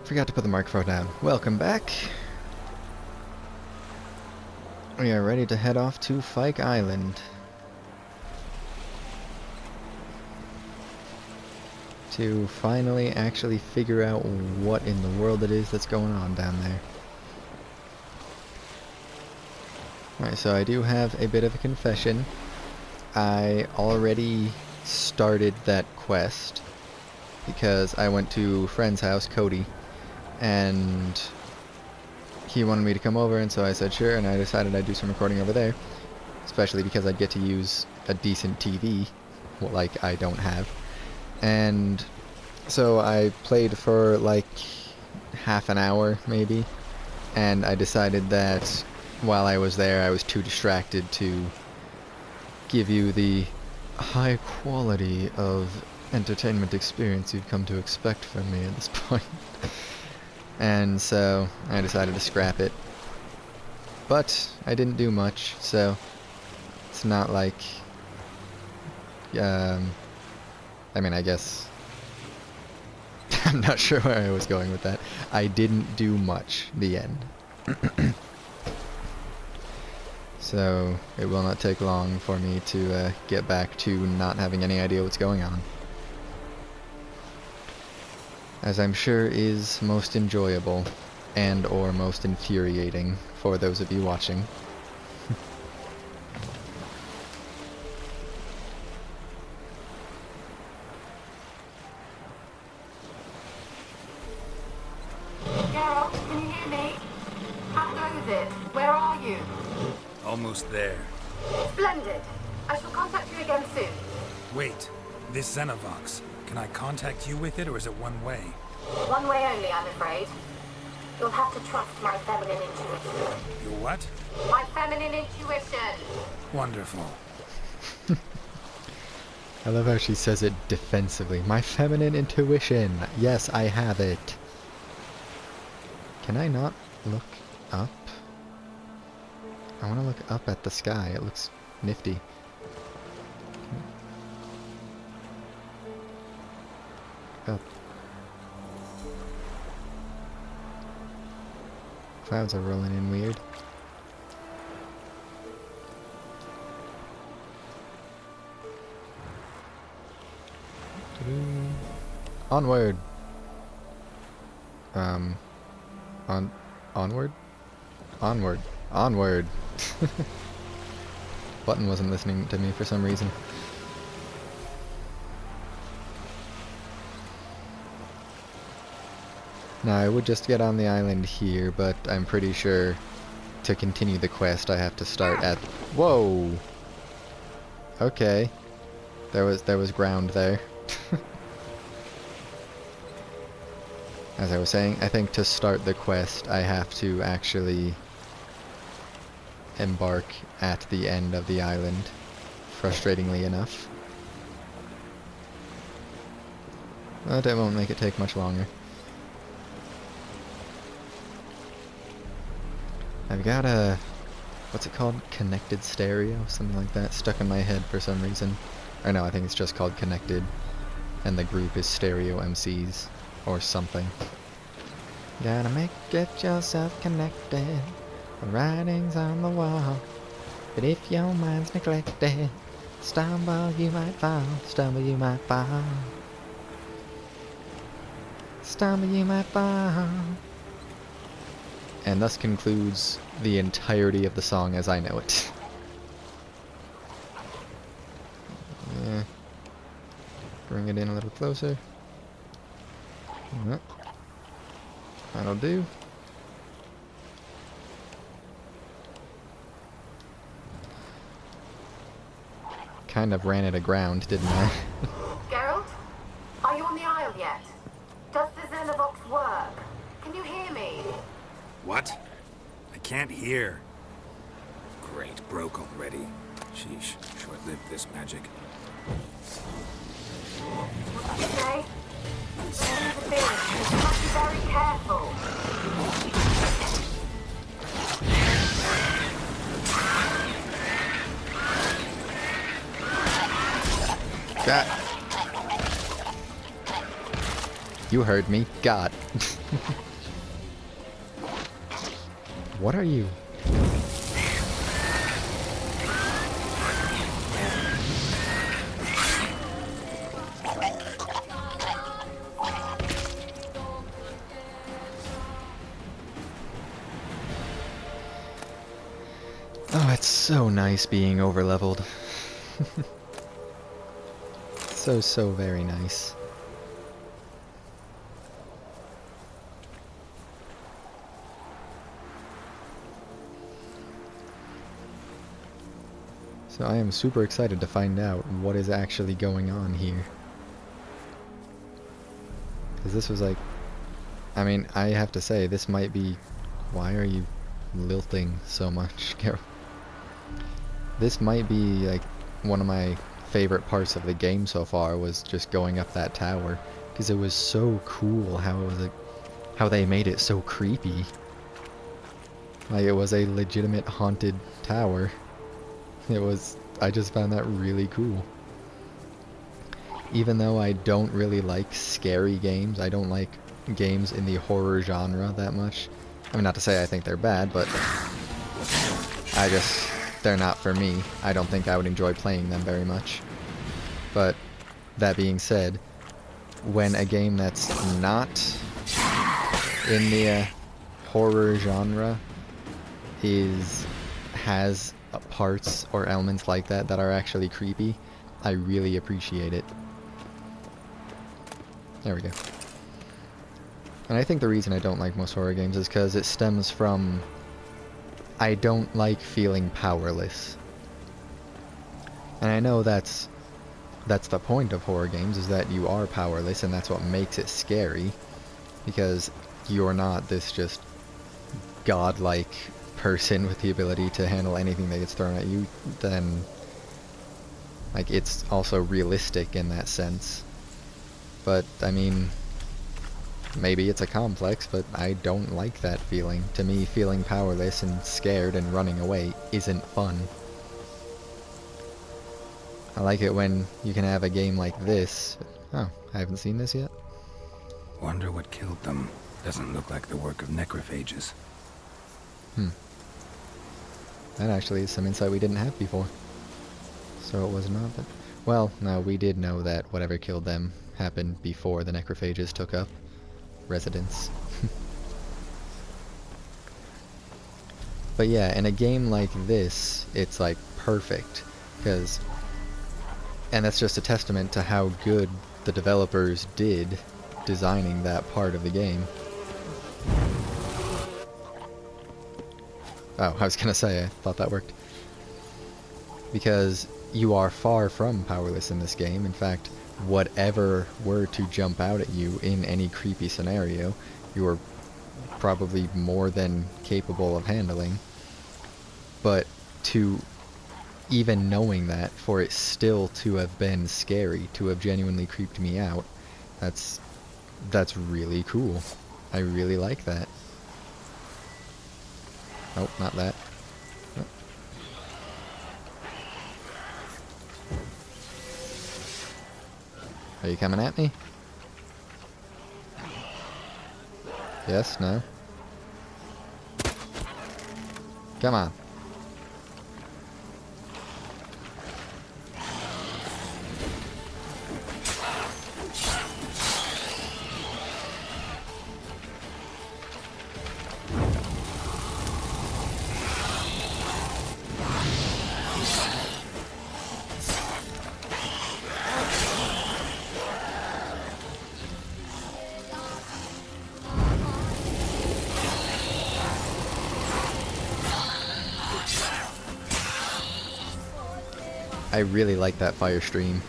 Forgot to put the microphone down. Welcome back. We are ready to head off to Fyke Island. To finally actually figure out what in the world it is that's going on down there. Alright, so I do have a bit of a confession. I already started that quest because I went to a friend's house, Cody, and he wanted me to come over, and so I said sure, and I decided I'd do some recording over there, especially because I'd get to use a decent TV, like I don't have. And so I played for like half an hour maybe, and I decided that while I was there I was too distracted to give you the high quality of entertainment experience you've come to expect from me at this point. And so I decided to scrap it. But I didn't do much, so it's not like I mean, I guess I'm not sure where I was going with that. I didn't do much, the end. So it will not take long for me to get back to not having any idea what's going on. As I'm sure is most enjoyable and or most infuriating for those of you watching. Geralt, can you hear me? How goes it? Where are you? Almost there. Splendid. I shall contact you again soon. Wait, this Xenovox. Can I contact you with it, or is it one way? One way only, I'm afraid. You'll have to trust my feminine intuition. Your what? My feminine intuition. Wonderful. I love how she says it defensively. My feminine intuition. Yes, I have it. Can I not look up? I want to look up at the sky. It looks nifty. Up. Clouds are rolling in weird. Onward. Onward? Onward. Button wasn't listening to me for some reason. Now, I would just get on the island here, but I'm pretty sure to continue the quest I have to start at... Whoa! Okay. There was ground there. As I was saying, I think to start the quest I have to actually embark at the end of the island, frustratingly enough. But it won't make it take much longer. I've got a, what's it called? Connected stereo? Something like that stuck in my head for some reason. Or no, I think it's just called Connected. And the group is Stereo MCs. Or something. Gotta get yourself connected. The writing's on the wall. But if your mind's neglected, stumble you might fall. Stumble you might fall. Stumble you might fall. And thus concludes the entirety of the song as I know it. Yeah. Bring it in a little closer. Yep. That'll do. Kind of ran it aground, didn't I? Geralt? Are you on the Isle yet? Does the Xenovox work? Can you hear me? What? I can't hear. Great, broke already. Sheesh, short-lived this magic. What did you say? There's the thing. You must be very careful. You heard me. God. What are you? Oh, it's so nice being overleveled. So very nice. So I am super excited to find out what is actually going on here. Because this was like... I mean, I have to say, this might be... Why are you lilting so much, Carol? This might be like one of my favorite parts of the game so far, was just going up that tower. Because it was so cool how it was like, how they made it so creepy. Like it was a legitimate haunted tower. It was, I just found that really cool. Even though I don't really like scary games, I don't like games in the horror genre that much. I mean, not to say I think they're bad, but they're not for me. I don't think I would enjoy playing them very much. But that being said, when a game that's not in the horror genre has parts or elements like that are actually creepy, I really appreciate it. There we go. And I think the reason I don't like most horror games is because it stems from I don't like feeling powerless. And I know that's the point of horror games, is that you are powerless, and that's what makes it scary, because you're not this just godlike person with the ability to handle anything that gets thrown at you. Then like it's also realistic in that sense. But I mean, maybe it's a complex, but I don't like that feeling. To me, feeling powerless and scared and running away isn't fun. I like it when you can have a game like this. Oh, I haven't seen this yet. Wonder what killed them. Doesn't look like the work of necrophages. That actually is some insight we didn't have before. So it was not that... Well, no, we did know that whatever killed them happened before the necrophages took up residence. But yeah, in a game like this, it's like perfect, because... And that's just a testament to how good the developers did designing that part of the game. Oh, I was gonna say, I thought that worked. Because you are far from powerless in this game. In fact, whatever were to jump out at you in any creepy scenario, you are probably more than capable of handling. But to... even knowing that, for it still to have been scary, to have genuinely creeped me out, that's really cool. I really like that. Nope, not that. Nope. Are you coming at me? Yes, no? Come on. I really like that fire stream.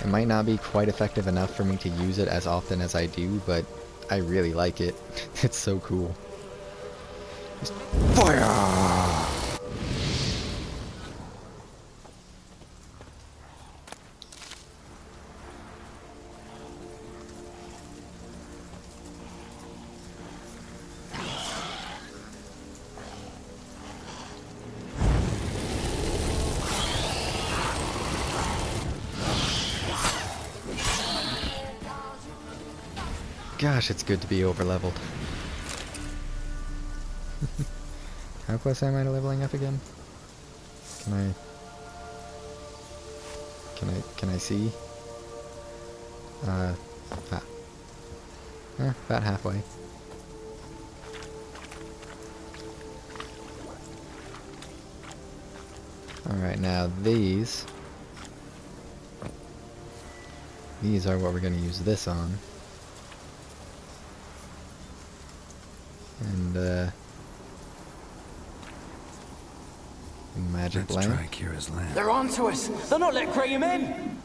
It might not be quite effective enough for me to use it as often as I do, but I really like it. It's so cool. Just fire! Gosh, it's good to be over-leveled. How close am I to leveling up again? Can I see? About halfway. Alright, now these are what we're going to use this on. And, magic Let's lamp. try Kira's lamp. They're onto us! They'll not let Graham in!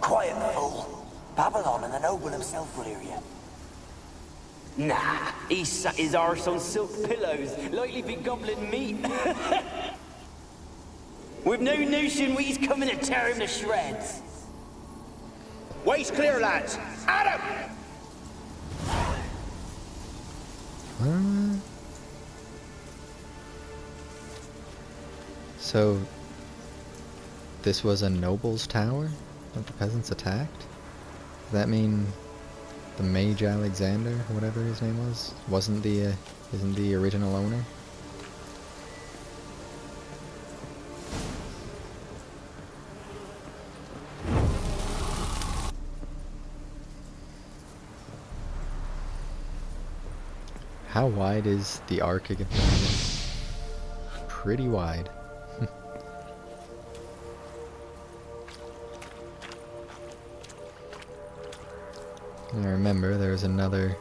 Quiet, fool. Babylon and the noble himself will hear you. Nah, he sat his arse on silk pillows, likely be gobbling meat. We've no notion he's coming to tear him to shreds. Way's clear, lads. Adam! So, this was a noble's tower that the peasants attacked? Does that mean the Mage Alexander, whatever his name was, isn't the original owner? How wide is the arc again? Pretty wide. I remember there's another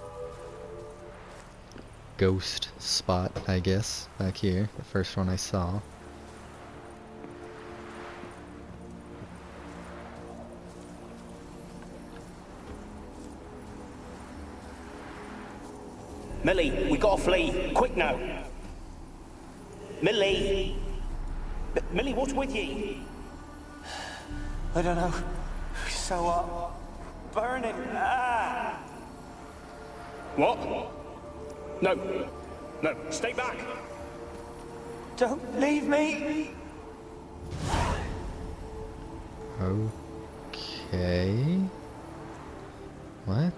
ghost spot, I guess, back here. The first one I saw. Millie, we gotta flee. Quick now. Millie! Millie, what's with ye? I don't know. So, burning. Ah! What? No. No, stay back. Don't leave me! Okay. What?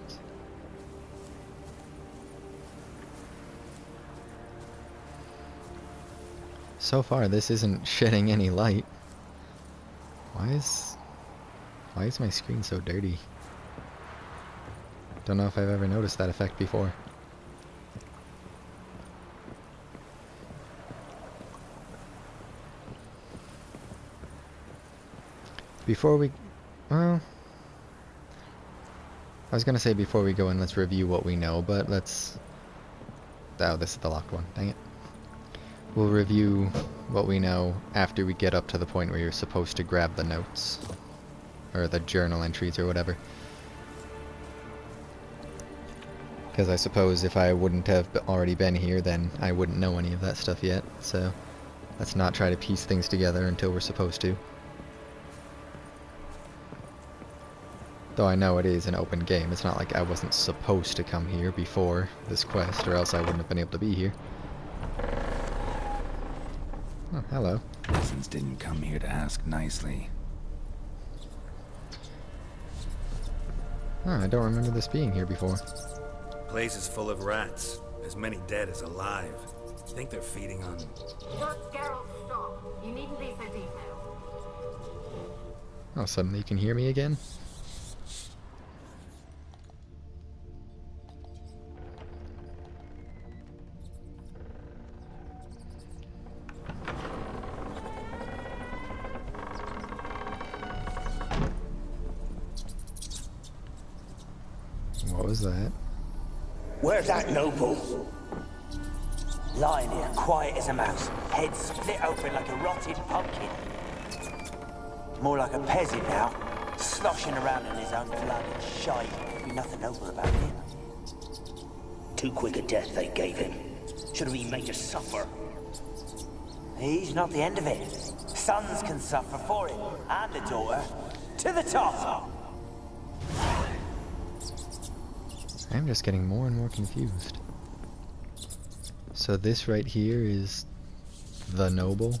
So far, this isn't shedding any light. Why is my screen so dirty? Don't know if I've ever noticed that effect before. Before we... well... I was gonna say before we go in, let's review what we know, but let's... oh, this is the locked one. Dang it. We'll review what we know after we get up to the point where you're supposed to grab the notes. Or the journal entries or whatever. Because I suppose if I wouldn't have already been here, then I wouldn't know any of that stuff yet. So let's not try to piece things together until we're supposed to. Though I know it is an open game. It's not like I wasn't supposed to come here before this quest, or else I wouldn't have been able to be here. Oh, hello. Peasants didn't come here to ask nicely. Oh, I don't remember this being here before. Place is full of rats. As many dead as alive. Think they're feeding on... Just Geralt, stop. You needn't be so detailed. Oh, suddenly you can hear me again? What was that? Where's that noble? Lying here, quiet as a mouse, head split open like a rotted pumpkin. More like a peasant now, sloshing around in his own blood and shite. Be nothing noble about him. Too quick a death they gave him. Should have been made to suffer. He's not the end of it. Sons can suffer for it, and the daughter. To the top! I'm just getting more and more confused. So this right here is the noble?